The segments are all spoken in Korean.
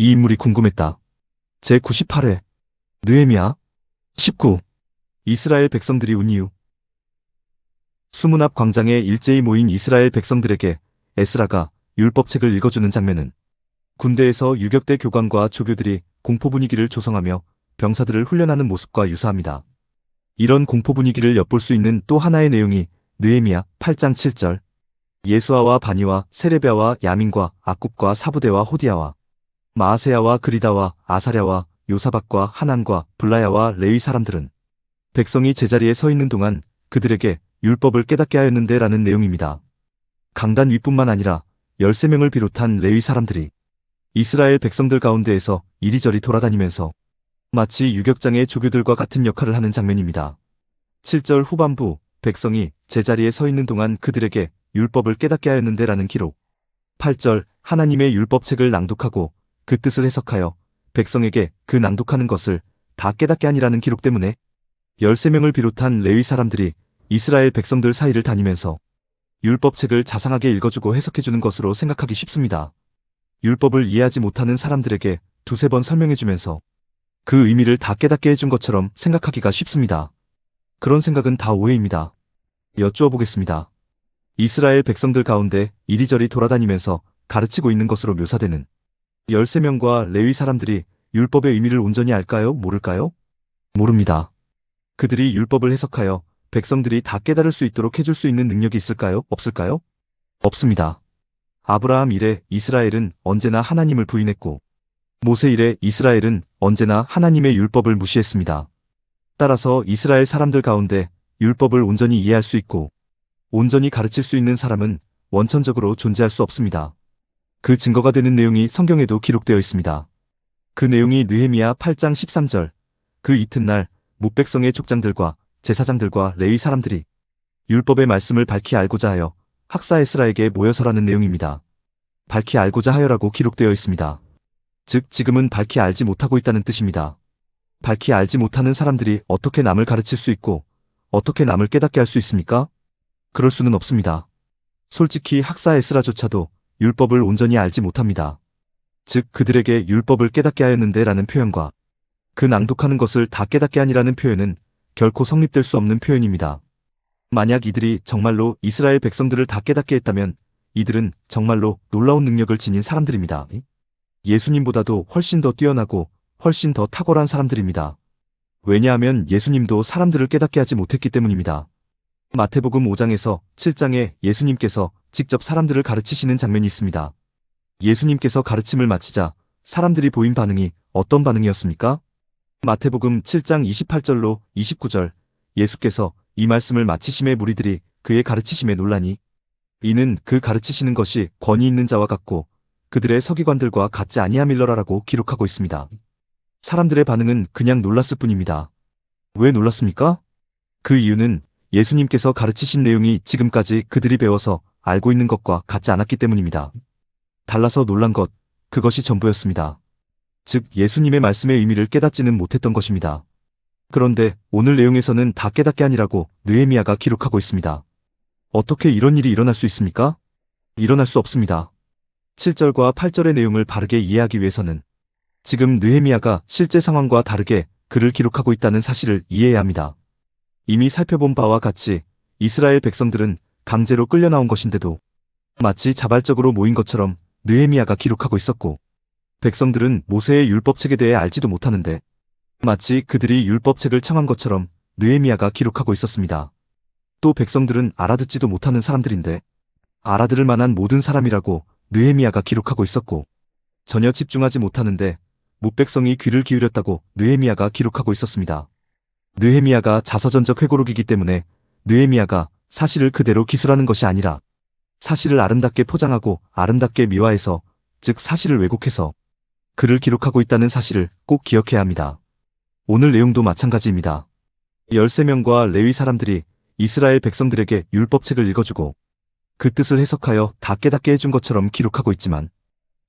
이 인물이 궁금했다. 제98회 느헤미야 19. 이스라엘 백성들이 운 이유. 수문 앞 광장에 일제히 모인 이스라엘 백성들에게 에스라가 율법책을 읽어주는 장면은 군대에서 유격대 교관과 조교들이 공포 분위기를 조성하며 병사들을 훈련하는 모습과 유사합니다. 이런 공포 분위기를 엿볼 수 있는 또 하나의 내용이 느헤미야 8장 7절. 예수아와 바니와 세레비아와 야민과 악굽과 사부대와 호디아와 마아세야와 그리다와 아사랴와 요사박과 하난과 블라야와 레위 사람들은 백성이 제자리에 서 있는 동안 그들에게 율법을 깨닫게 하였는데 라는 내용입니다. 강단 위뿐만 아니라 13명을 비롯한 레위 사람들이 이스라엘 백성들 가운데에서 이리저리 돌아다니면서 마치 유격장의 조교들과 같은 역할을 하는 장면입니다. 7절 후반부 백성이 제자리에 서 있는 동안 그들에게 율법을 깨닫게 하였는데 라는 기록. 8절 하나님의 율법책을 낭독하고 그 뜻을 해석하여 백성에게 그 낭독하는 것을 다 깨닫게 하니라는 기록 때문에 13명을 비롯한 레위 사람들이 이스라엘 백성들 사이를 다니면서 율법책을 자상하게 읽어주고 해석해주는 것으로 생각하기 쉽습니다. 율법을 이해하지 못하는 사람들에게 두세 번 설명해주면서 그 의미를 다 깨닫게 해준 것처럼 생각하기가 쉽습니다. 그런 생각은 다 오해입니다. 여쭈어 보겠습니다. 이스라엘 백성들 가운데 이리저리 돌아다니면서 가르치고 있는 것으로 묘사되는 13명과 레위 사람들이 율법의 의미를 온전히 알까요? 모를까요? 모릅니다. 그들이 율법을 해석하여 백성들이 다 깨달을 수 있도록 해줄 수 있는 능력이 있을까요? 없을까요? 없습니다. 아브라함 이래 이스라엘은 언제나 하나님을 부인했고 모세 이래 이스라엘은 언제나 하나님의 율법을 무시했습니다. 따라서 이스라엘 사람들 가운데 율법을 온전히 이해할 수 있고 온전히 가르칠 수 있는 사람은 원천적으로 존재할 수 없습니다. 그 증거가 되는 내용이 성경에도 기록되어 있습니다. 그 내용이 느헤미야 8장 13절. 그 이튿날 뭇백성의 족장들과 제사장들과 레위 사람들이 율법의 말씀을 밝히 알고자 하여 학사 에스라에게 모여서라는 내용입니다. 밝히 알고자 하여라고 기록되어 있습니다. 즉 지금은 밝히 알지 못하고 있다는 뜻입니다. 밝히 알지 못하는 사람들이 어떻게 남을 가르칠 수 있고 어떻게 남을 깨닫게 할 수 있습니까? 그럴 수는 없습니다. 솔직히 학사 에스라조차도 율법을 온전히 알지 못합니다. 즉 그들에게 율법을 깨닫게 하였는데 라는 표현과 그 낭독하는 것을 다 깨닫게 하니라는 표현은 결코 성립될 수 없는 표현입니다. 만약 이들이 정말로 이스라엘 백성들을 다 깨닫게 했다면 이들은 정말로 놀라운 능력을 지닌 사람들입니다. 예수님보다도 훨씬 더 뛰어나고 훨씬 더 탁월한 사람들입니다. 왜냐하면 예수님도 사람들을 깨닫게 하지 못했기 때문입니다. 마태복음 5장에서 7장에 예수님께서 직접 사람들을 가르치시는 장면이 있습니다. 예수님께서 가르침을 마치자 사람들이 보인 반응이 어떤 반응이었습니까? 마태복음 7장 28절로 29절. 예수께서 이 말씀을 마치심에 무리들이 그의 가르치심에 놀라니 이는 그 가르치시는 것이 권위 있는 자와 같고 그들의 서기관들과 같지 아니함일러라라고 기록하고 있습니다. 사람들의 반응은 그냥 놀랐을 뿐입니다. 왜 놀랐습니까? 그 이유는 예수님께서 가르치신 내용이 지금까지 그들이 배워서 알고 있는 것과 같지 않았기 때문입니다. 달라서 놀란 것, 그것이 전부였습니다. 즉 예수님의 말씀의 의미를 깨닫지는 못했던 것입니다. 그런데 오늘 내용에서는 다 깨닫게 하니라고 느헤미야가 기록하고 있습니다. 어떻게 이런 일이 일어날 수 있습니까? 일어날 수 없습니다. 7절과 8절의 내용을 바르게 이해하기 위해서는 지금 느헤미야가 실제 상황과 다르게 글을 기록하고 있다는 사실을 이해해야 합니다. 이미 살펴본 바와 같이 이스라엘 백성들은 강제로 끌려 나온 것인데도 마치 자발적으로 모인 것처럼 느헤미야가 기록하고 있었고 백성들은 모세의 율법책에 대해 알지도 못하는데 마치 그들이 율법책을 청한 것처럼 느헤미야가 기록하고 있었습니다. 또 백성들은 알아듣지도 못하는 사람들인데 알아들을 만한 모든 사람이라고 느헤미야가 기록하고 있었고 전혀 집중하지 못하는데 뭇백성이 귀를 기울였다고 느헤미야가 기록하고 있었습니다. 느헤미야가 자서전적 회고록이기 때문에 느헤미야가 사실을 그대로 기술하는 것이 아니라 사실을 아름답게 포장하고 아름답게 미화해서 즉 사실을 왜곡해서 글을 기록하고 있다는 사실을 꼭 기억해야 합니다. 오늘 내용도 마찬가지입니다. 13명과 레위 사람들이 이스라엘 백성들에게 율법책을 읽어주고 그 뜻을 해석하여 다 깨닫게 해준 것처럼 기록하고 있지만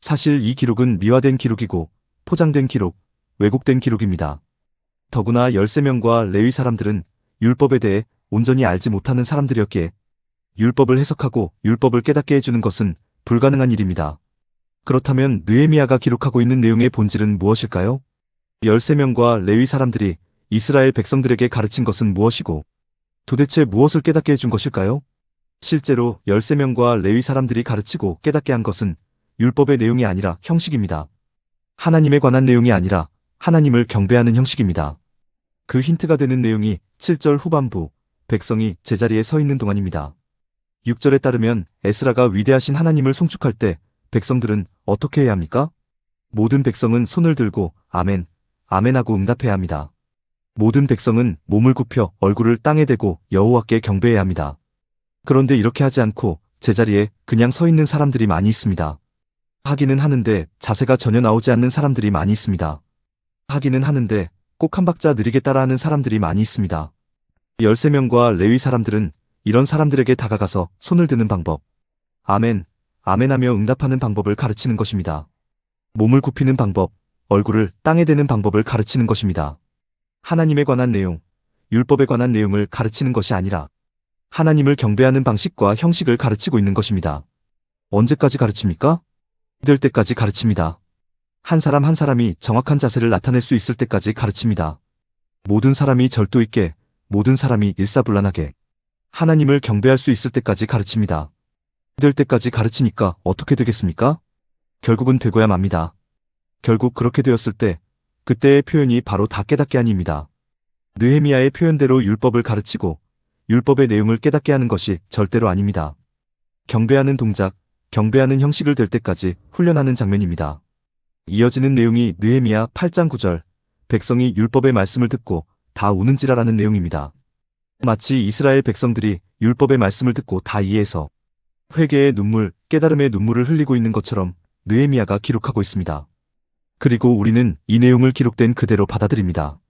사실 이 기록은 미화된 기록이고 포장된 기록, 왜곡된 기록입니다. 더구나 13명과 레위 사람들은 율법에 대해 온전히 알지 못하는 사람들이었기에 율법을 해석하고 율법을 깨닫게 해주는 것은 불가능한 일입니다. 그렇다면 느헤미야가 기록하고 있는 내용의 본질은 무엇일까요? 13명과 레위 사람들이 이스라엘 백성들에게 가르친 것은 무엇이고 도대체 무엇을 깨닫게 해준 것일까요? 실제로 13명과 레위 사람들이 가르치고 깨닫게 한 것은 율법의 내용이 아니라 형식입니다. 하나님에 관한 내용이 아니라 하나님을 경배하는 형식입니다. 그 힌트가 되는 내용이 7절 후반부 백성이 제자리에 서 있는 동안입니다. 6절에 따르면 에스라가 위대하신 하나님을 송축할 때 백성들은 어떻게 해야 합니까? 모든 백성은 손을 들고 아멘, 아멘하고 응답해야 합니다. 모든 백성은 몸을 굽혀 얼굴을 땅에 대고 여호와께 경배해야 합니다. 그런데 이렇게 하지 않고 제자리에 그냥 서 있는 사람들이 많이 있습니다. 하기는 하는데 자세가 전혀 나오지 않는 사람들이 많이 있습니다. 하기는 하는데 꼭 한 박자 느리게 따라하는 사람들이 많이 있습니다. 13명과 레위 사람들은 이런 사람들에게 다가가서 손을 드는 방법, 아멘, 아멘하며 응답하는 방법을 가르치는 것입니다. 몸을 굽히는 방법, 얼굴을 땅에 대는 방법을 가르치는 것입니다. 하나님에 관한 내용, 율법에 관한 내용을 가르치는 것이 아니라 하나님을 경배하는 방식과 형식을 가르치고 있는 것입니다. 언제까지 가르칩니까? 될 때까지 가르칩니다. 한 사람 한 사람이 정확한 자세를 나타낼 수 있을 때까지 가르칩니다. 모든 사람이 절도 있게, 모든 사람이 일사불란하게 하나님을 경배할 수 있을 때까지 가르칩니다. 될 때까지 가르치니까 어떻게 되겠습니까? 결국은 되고야 맙니다. 결국 그렇게 되었을 때 그때의 표현이 바로 다 깨닫게 한입니다. 느헤미야의 표현대로 율법을 가르치고 율법의 내용을 깨닫게 하는 것이 절대로 아닙니다. 경배하는 동작, 경배하는 형식을 될 때까지 훈련하는 장면입니다. 이어지는 내용이 느헤미야 8장 9절, 백성이 율법의 말씀을 듣고 다 우는지라라는 내용입니다. 마치 이스라엘 백성들이 율법의 말씀을 듣고 다 이해해서 회개의 눈물, 깨달음의 눈물을 흘리고 있는 것처럼 느헤미야가 기록하고 있습니다. 그리고 우리는 이 내용을 기록된 그대로 받아들입니다.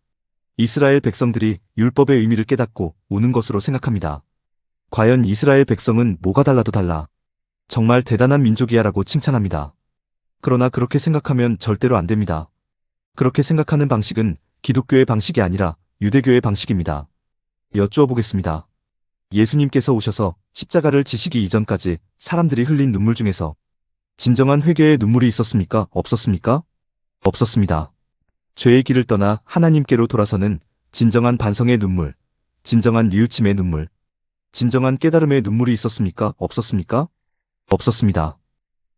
이스라엘 백성들이 율법의 의미를 깨닫고 우는 것으로 생각합니다. 과연 이스라엘 백성은 뭐가 달라도 달라. 정말 대단한 민족이야라고 칭찬합니다. 그러나 그렇게 생각하면 절대로 안 됩니다. 그렇게 생각하는 방식은 기독교의 방식이 아니라 유대교의 방식입니다. 여쭈어 보겠습니다. 예수님께서 오셔서 십자가를 지시기 이전까지 사람들이 흘린 눈물 중에서 진정한 회개의 눈물이 있었습니까? 없었습니까? 없었습니다. 죄의 길을 떠나 하나님께로 돌아서는 진정한 반성의 눈물, 진정한 뉘우침의 눈물, 진정한 깨달음의 눈물이 있었습니까? 없었습니까? 없었습니다.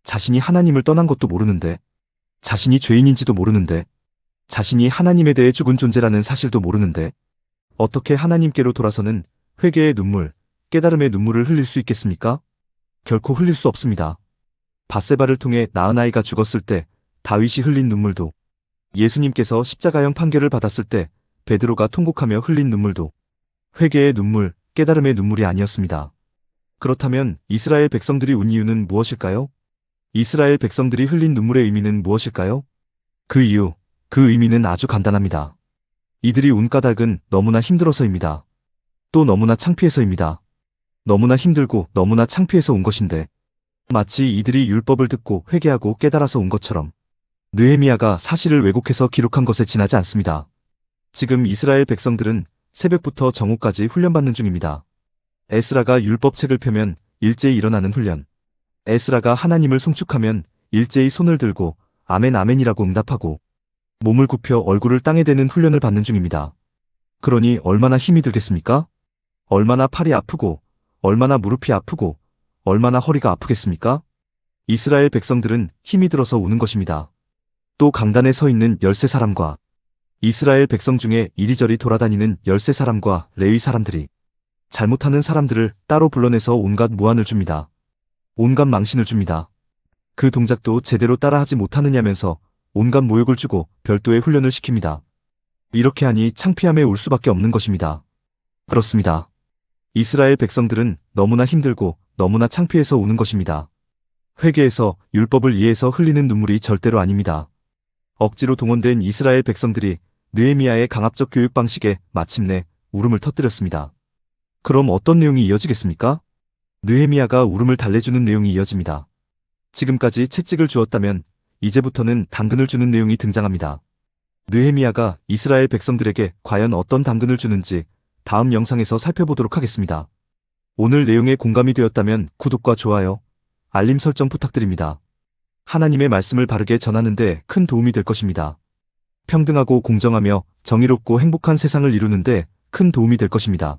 자신이 하나님을 떠난 것도 모르는데, 자신이 죄인인지도 모르는데, 자신이 하나님에 대해 죽은 존재라는 사실도 모르는데, 어떻게 하나님께로 돌아서는 회개의 눈물, 깨달음의 눈물을 흘릴 수 있겠습니까? 결코 흘릴 수 없습니다. 밧세바를 통해 낳은 아이가 죽었을 때 다윗이 흘린 눈물도, 예수님께서 십자가형 판결을 받았을 때 베드로가 통곡하며 흘린 눈물도 회개의 눈물, 깨달음의 눈물이 아니었습니다. 그렇다면 이스라엘 백성들이 운 이유는 무엇일까요? 이스라엘 백성들이 흘린 눈물의 의미는 무엇일까요? 그 이유, 그 의미는 아주 간단합니다. 이들이 운 까닭은 너무나 힘들어서입니다. 또 너무나 창피해서입니다. 너무나 힘들고 너무나 창피해서 운 것인데 마치 이들이 율법을 듣고 회개하고 깨달아서 운 것처럼 느헤미야가 사실을 왜곡해서 기록한 것에 지나지 않습니다. 지금 이스라엘 백성들은 새벽부터 정오까지 훈련받는 중입니다. 에스라가 율법책을 펴면 일제히 일어나는 훈련. 에스라가 하나님을 송축하면 일제히 손을 들고 아멘 아멘이라고 응답하고 몸을 굽혀 얼굴을 땅에 대는 훈련을 받는 중입니다. 그러니 얼마나 힘이 들겠습니까? 얼마나 팔이 아프고 얼마나 무릎이 아프고 얼마나 허리가 아프겠습니까? 이스라엘 백성들은 힘이 들어서 우는 것입니다. 또 강단에 서 있는 13사람과 이스라엘 백성 중에 이리저리 돌아다니는 13사람과 레위 사람들이 잘못하는 사람들을 따로 불러내서 온갖 무안을 줍니다. 온갖 망신을 줍니다. 그 동작도 제대로 따라하지 못하느냐면서 온갖 모욕을 주고 별도의 훈련을 시킵니다. 이렇게 하니 창피함에 울 수밖에 없는 것입니다. 그렇습니다. 이스라엘 백성들은 너무나 힘들고 너무나 창피해서 우는 것입니다. 회개해서 율법을 이해해서 흘리는 눈물이 절대로 아닙니다. 억지로 동원된 이스라엘 백성들이 느헤미야의 강압적 교육 방식에 마침내 울음을 터뜨렸습니다. 그럼 어떤 내용이 이어지겠습니까? 느헤미야가 울음을 달래주는 내용이 이어집니다. 지금까지 채찍을 주었다면 이제부터는 당근을 주는 내용이 등장합니다. 느헤미야가 이스라엘 백성들에게 과연 어떤 당근을 주는지 다음 영상에서 살펴보도록 하겠습니다. 오늘 내용에 공감이 되었다면 구독과 좋아요, 알림 설정 부탁드립니다. 하나님의 말씀을 바르게 전하는데 큰 도움이 될 것입니다. 평등하고 공정하며 정의롭고 행복한 세상을 이루는데 큰 도움이 될 것입니다.